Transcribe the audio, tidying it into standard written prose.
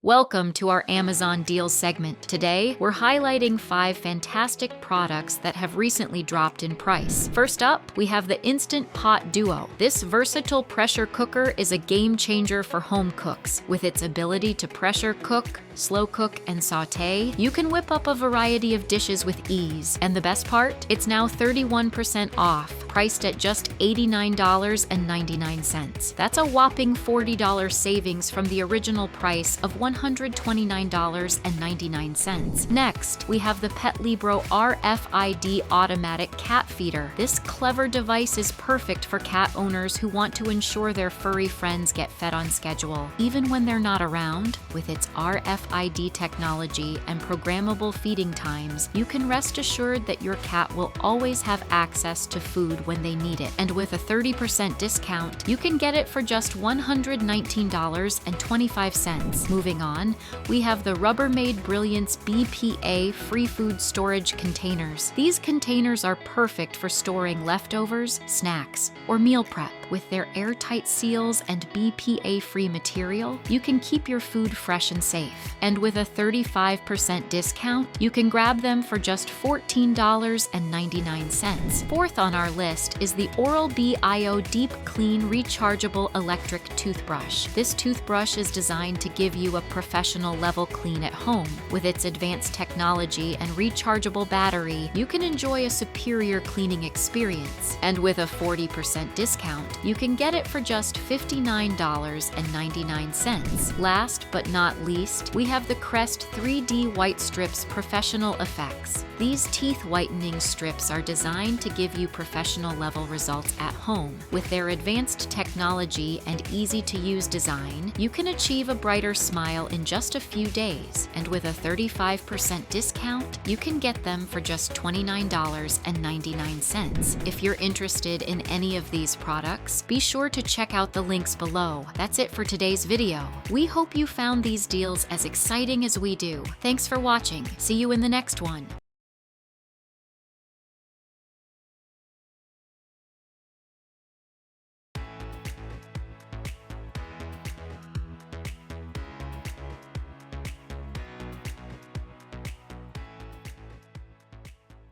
Welcome to our Amazon Deals segment. Today, we're highlighting 5 fantastic products that have recently dropped in price. First up, we have the Instant Pot Duo. This versatile pressure cooker is a game changer for home cooks. With its ability to pressure cook, slow cook, and sauté, you can whip up a variety of dishes with ease. And the best part? It's now 31% off, priced at just $89.99. That's a whopping $40 savings from the original price of $129.99. Next, we have the PETLIBRO RFID automatic cat feeder. This clever device is perfect for cat owners who want to ensure their furry friends get fed on schedule. Even when they're not around, with its RFID technology and programmable feeding times, you can rest assured that your cat will always have access to food when they need it. And with a 30% discount, you can get it for just $119.25. Moving on, we have the Rubbermaid Brilliance BPA-Free food storage containers. These containers are perfect for storing leftovers, snacks, or meal prep. With their airtight seals and BPA-free material, you can keep your food fresh and safe. And with a 35% discount, you can grab them for just $14.99. Fourth on our list is the Oral-B IO Deep Clean Rechargeable Electric Toothbrush. This toothbrush is designed to give you a professional level clean at home. With its advanced technology and rechargeable battery, you can enjoy a superior cleaning experience. And with a 40% discount, you can get it for just $59.99. Last but not least, we have the Crest 3D Whitestrips Professional Effects. These teeth whitening strips are designed to give you professional level results at home. With their advanced technology and easy-to-use design, you can achieve a brighter smile in just a few days. And with a 35% discount, you can get them for just $29.99. If you're interested in any of these products, be sure to check out the links below. That's it for today's video. We hope you found these deals as exciting as we do. Thanks for watching. See you in the next one.